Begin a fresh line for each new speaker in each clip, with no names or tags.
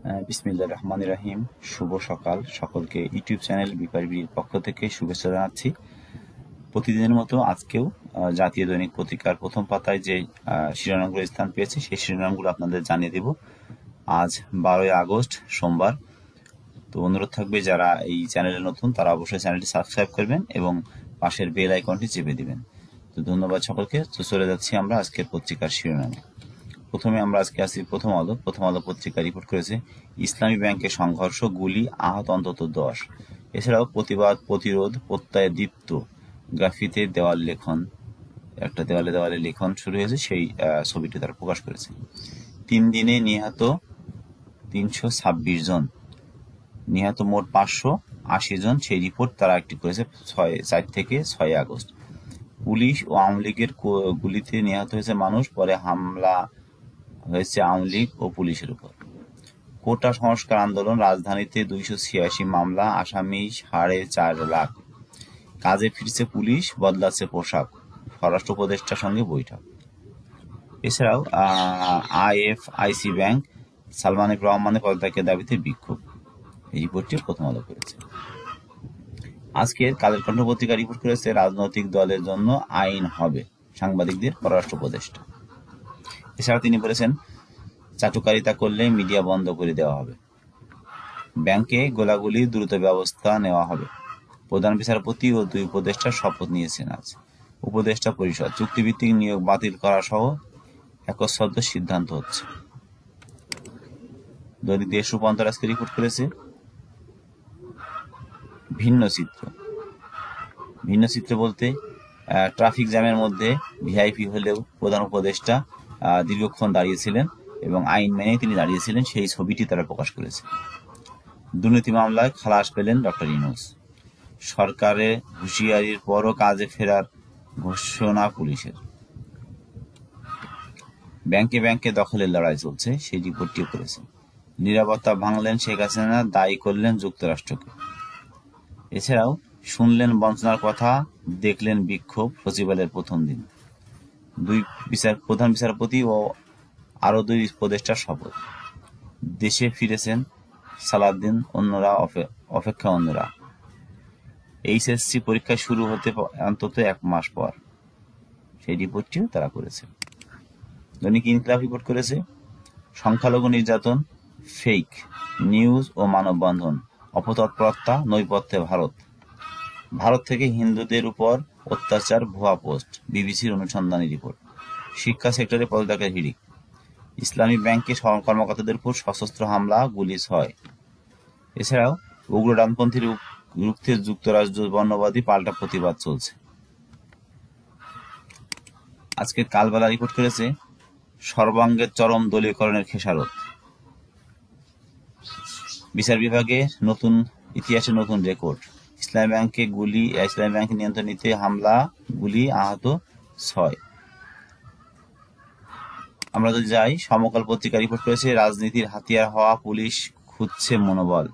বিসমিল্লাহির রহমানির রহিম। শুভ সকাল সকলকে। ইউটিউব চ্যানেল বিপারবির পক্ষ থেকে শুভেচ্ছা জানাচ্ছি। প্রতিদিনের মতো আজকেও জাতীয় দৈনিক পত্রিকার প্রথম পাতায় যে শিরোনামগুলো স্থান পেয়েছে সেই শিরোনামগুলো আপনাদের জানিয়ে দেব। আজ 12ই আগস্ট সোমবার। তো অনুরোধ থাকবে যারা এই চ্যানেলে নতুন তারা অবশ্যই চ্যানেলটি সাবস্ক্রাইব করবেন এবং পাশের বেল আইকনটি চেপে দিবেন। তো ধন্যবাদ সকলকে। তো চলে যাচ্ছি আমরা আজকের পত্রিকার শিরোনামে। প্রথমে আমরা আজকে আসি প্রথম আলো পত্রিকা রিপোর্ট করেছে ইসলামী ব্যাংকে সংঘর্ষ, গুলি, আহত অন্তত 10। এছাড়াও প্রতিবাদ, প্রতিরোধ, প্রত্যয়ে দীপ্ত গ্রাফিতে একটা দেওয়ালে লেখন শুরু হয়েছে, সেই ছবিটি তারা প্রকাশ করেছে। 3 দিনে নিহত 326 জন, নিহত মোট 580 জন, সেই রিপোর্ট তারা একটি করেছে 4 থেকে 6 আগস্ট। পুলিশ ও আওয়ামী লীগের গুলিতে নিহত হয়েছে মানুষ, পরে হামলা হয়েছে আওয়ামী লীগ ও পুলিশের উপর। কোটা সংস্কার আন্দোলন, রাজধানীতে 286 মামলা, আসামি 4.5 লাখ। কাজে ফিরছে পুলিশ, বদলাচ্ছে পোশাক, স্বরাষ্ট্র উপদেষ্টার সঙ্গে বৈঠক। এছাড়াও আইএফআইসি ব্যাংক, সালমান এফ রহমানের পদত্যাগের দাবিতে বিক্ষোভ। এই রিপোর্টটি প্রথম আলো করেছে। আজকের কালের কণ্ঠ পত্রিকা রিপোর্ট করেছে রাজনৈতিক দলের জন্য আইন হবে, সাংবাদিকদের পররাষ্ট্র উপদেষ্টা। এছাড়া তিনি বলেছেন চাটুকারিতা করলে মিডিয়া বন্ধ করে দেওয়া হবে, ব্যাংকে গোলাগুলি দ্রুত ব্যবস্থা নেওয়া হবে। প্রধান বিচারপতি ও 2 উপদেষ্টার শপথ নিয়েছেন আজ। উপদেষ্টা পরিষদ, চুক্তিভিত্তিক নিয়োগ বাতিল করা সহ একচ্ছত্র সিদ্ধান্ত হচ্ছে। দৈনিক দেশ রূপান্তর আজকে রিপোর্ট করেছে ভিন্ন চিত্র বলতে ট্রাফিক জ্যামের মধ্যে ভিআইপি হলেও প্রধান উপদেষ্টা দীর্ঘক্ষণ দাঁড়িয়েছিলেন এবং আইন মেনে তিনি দাঁড়িয়েছিলেন, সেই ছবিটি তারা প্রকাশ করেছে। দুর্নীতি মামলায় খালাস পেলেন ডক্টর ইউনূস। সরকারের হুঁশিয়ারির পরও কাজে ফেরার ঘোষণা পুলিশের। ব্যাংকে দখলের লড়াই চলছে, সেই রিপোর্টটিও করেছে। নিরাপত্তা ভাঙলেন শেখ হাসিনা, দায়ী করলেন যুক্তরাষ্ট্রকে। এছাড়াও শুনলেন বঞ্চনার কথা, দেখলেন বিক্ষোভ সচিবালয়ের প্রথম দিন। প্রধান বিচারপতি ও আরো 2 উপদেষ্টার শপথ। দেশে ফিরেছেন সালাউদ্দিন, অন্যরা। এইচএসসি পরীক্ষা শুরু হতে অন্তত 1 মাস পর, সেই রিপোর্টটিও তারা করেছে। দৈনিক ইনকিলাব রিপোর্ট করেছে সংখ্যালঘু নির্যাতন, ফেক নিউজ ও মানববন্ধন, অপতৎপরতা, নৈপথ্যে ভারত থেকে হিন্দুদের উপর অত্যাচার, ভুয়া পোস্ট, বিবিসির অনুসন্ধানী রিপোর্ট। শিক্ষা সেক্টরে পদত্যাগের হিড়িক। ইসলামী ব্যাংকে কর্মকর্তাদের উপর সশস্ত্র হামলা, গুলি 6। এছাড়াও উগ্র ডানপন্থী রুখতে যুক্তরাষ্ট্র বর্ণবাদী পাল্টা প্রতিবাদ চলছে। আজকে কালবেলা রিপোর্ট করেছে সর্বাঙ্গের চরম দলীয়করণের খেসারত। বিচার বিভাগে ইতিহাসে নতুন রেকর্ড। ইসলামী ব্যাংকে নিয়ন্ত্রণ নিতে হামলা, গুলি, আহত 6। আমরা যদি যাই, সমকাল পত্রিকা রিপোর্ট করেছে রাজনীতির হাতিয়ার হওয়া পুলিশ খুঁজছে মনোবল।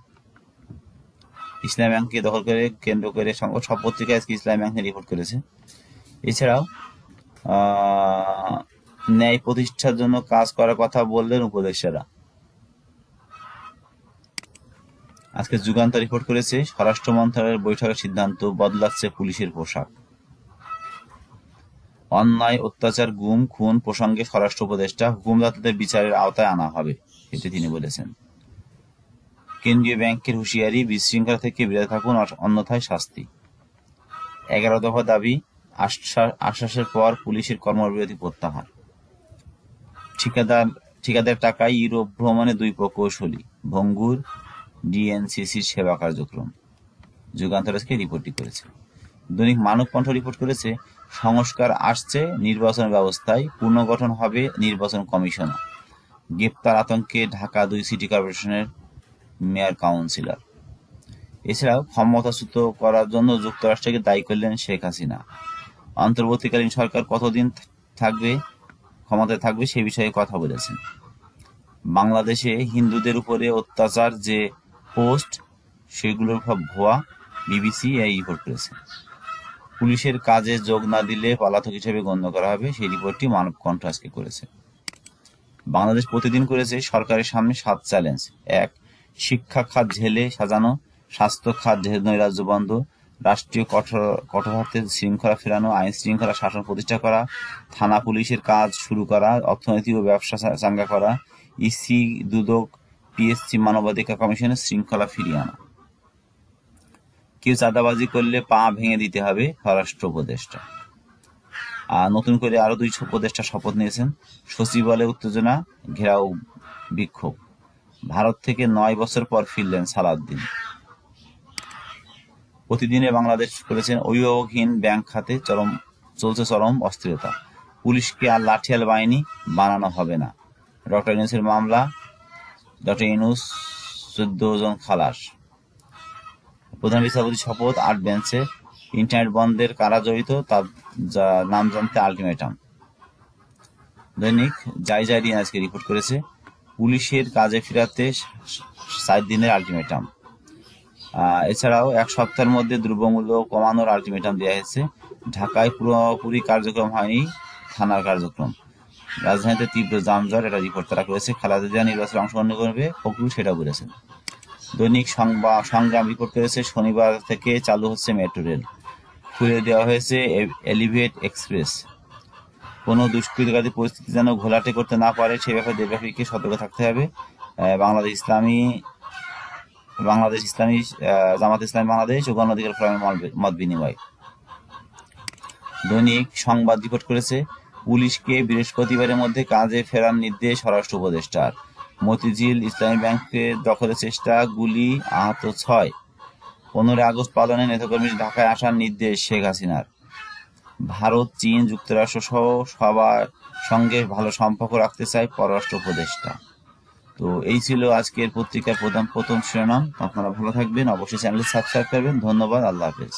ইসলামী ব্যাংককে দখল করে কেন্দ্র করে সব পত্রিকায় আজকে ইসলামী ব্যাংক রিপোর্ট করেছে। এছাড়াও ন্যায় প্রতিষ্ঠার জন্য কাজ করার কথা বললেন উপদেষ্টারা। আজকে যুগান্তর রিপোর্ট করেছে স্বরাষ্ট্র মন্ত্রণালয়ের বৈঠকের সিদ্ধান্ত, বদলাচ্ছে পুলিশের পোশাক। অন্যায়, অত্যাচার, গুম, খুন প্রসঙ্গে স্বরাষ্ট্র উপদেষ্টা, হুকুমদাতাদের বিচারের আওতায় আনা হবে, এটি তিনি বলেছেন। কেন্দ্রীয় ব্যাংকের হুঁশিয়ারি, বিশৃঙ্খলা থেকে বিরত থাকুন, অন্যথায় শাস্তি। 11 দফা দাবি, আশ্বাসের পর পুলিশের কর্মবিরতি প্রত্যাহার। ঠিকাদার টাকায় ইউরোপ ভ্রমণে 2 প্রকৌশলী, ভঙ্গুর ডিএনসিসির সেবা কার্যক্রম। যুগান্তর আজকে রিপোর্টটি করেছে। দৈনিক মানব কণ্ঠ রিপোর্ট করেছে সংস্কার আসছে নির্বাচন ব্যবস্থায়, পুনর্গঠন হবে নির্বাচন কমিশন। গ্রেপ্তার আতঙ্কে ঢাকা 2 সিটি কর্পোরেশনের মেয়র, কাউন্সিলর। এছাড়াও ক্ষমতাচ্যুত করার জন্য যুক্তরাষ্ট্রকে দায়ী করলেন শেখ হাসিনা। অন্তর্বর্তীকালীন সরকার কতদিন ক্ষমতায় থাকবে সে বিষয়ে কথা বলেছেন। বাংলাদেশে হিন্দুদের উপরে অত্যাচার যে পোস্ট, সেগুলোর সব ভুয়া, বিবিসি এই রিপোর্ট করেছে। পুলিশের কাজে যোগ না দিলে পলাতক হিসেবে গণ্য করা হবে, সেই রিপোর্টটি মানব কণ্ঠ আজকে করেছে। বাংলাদেশ প্রতিদিন করেছে সরকারের সামনে 7 চ্যালেঞ্জ। 1. শিক্ষা খাত ঢেলে সাজানো, স্বাস্থ্য খাত নৈরাজ্য বন্ধ, রাষ্ট্রীয় কঠোরত্বের শৃঙ্খলা ফেরানো, আইন শৃঙ্খলা শাসন প্রতিষ্ঠা করা, থানা পুলিশের কাজ শুরু করা, অর্থনীতি ও ব্যবসা চাঙ্গা করা, ইসি দুদক পিএসসি মানবাধিকার কমিশনের শৃঙ্খলা ফিরিয়ে আনা। কেউ চাঁদাবাজি করলে পা ভেঙে দিতে হবে, স্বরাষ্ট্র উপদেষ্টা। আর নতুন করে আরো 2 উপদেষ্টা শপথ নিয়েছেন। সচিবালয়ে উত্তেজনা, ঘেরাও, বিক্ষোভ। ভারত থেকে 9 বছর পর ফিরলেন সালাউদ্দিন। প্রতিদিনে বাংলাদেশ করেছেন অভিভাবকহীন ব্যাংক খাতে চলছে চরম অস্থিরতা। পুলিশকে আর লাঠিয়াল বাহিনী বানানো হবে না। ডক্টর ইউনূসের মামলা, ডক্টর ইউনূস 14 জন খালাস। প্রধান বিচারপতি শপথ, 8 বেঞ্চে। ইন্টারনেট বন্ধের কারা জড়িত তার নাম জানতে আলটিমেটাম। দৈনিক জাইজারিন আজকে রিপোর্ট করেছে পুলিশের কাজে ফেরাতে 7 দিনের আলটিমেটাম। এছাড়াও 1 সপ্তাহের মধ্যে দ্রব্যমূল্য কমানোর আলটিমেটাম দেওয়া হয়েছে। ঢাকায় পুরোপুরি কার্যক্রম হয়নি থানার কার্যক্রম। রাজধানীতে তীব্র যানজট, এটা রিপোর্ট তারা করেছে। খালেদা জিয়া নির্বাচনে অংশগ্রহণ করবে, ফখরুল সেটা বলেছেন। দৈনিক সংগ্রাম রিপোর্ট করেছে শনিবার থেকে চালু হচ্ছে মেট্রো রেল, খুলে দেওয়া হয়েছে এলিভেট এক্সপ্রেস। কোনো দুষ্কৃতকারী পরিস্থিতি যেন ঘোলাটে করতে না পারে সে ব্যাপারে দেশবাসীকে সতর্ক থাকতে হবে। বাংলাদেশ ইসলামী জামাত ইসলামী বাংলাদেশ ও গণ অধিকার ফোরামের মত বিনিময়। দৈনিক সংবাদ রিপোর্ট করেছে পুলিশকে বৃহস্পতিবারের মধ্যে কাজে ফেরার নির্দেশ স্বরাষ্ট্র উপদেষ্টার। মতিঝিল ইসলামী ব্যাংকে দখলের চেষ্টা, গুলি, আহত 6। 15 আগস্ট পালনে নেতাকর্মী ঢাকায় আসার নির্দেশ শেখ হাসিনার। ভারত, চীন, যুক্তরাষ্ট্র সহ সবার সঙ্গে ভালো সম্পর্ক রাখতে চায় পররাষ্ট্র উপদেষ্টা। তো এই ছিল আজকের পত্রিকার প্রথম শিরোনাম। আপনারা ভালো থাকবেন, অবশ্যই চ্যানেল সাবস্ক্রাইব করবেন। ধন্যবাদ, আল্লাহ হাফেজ।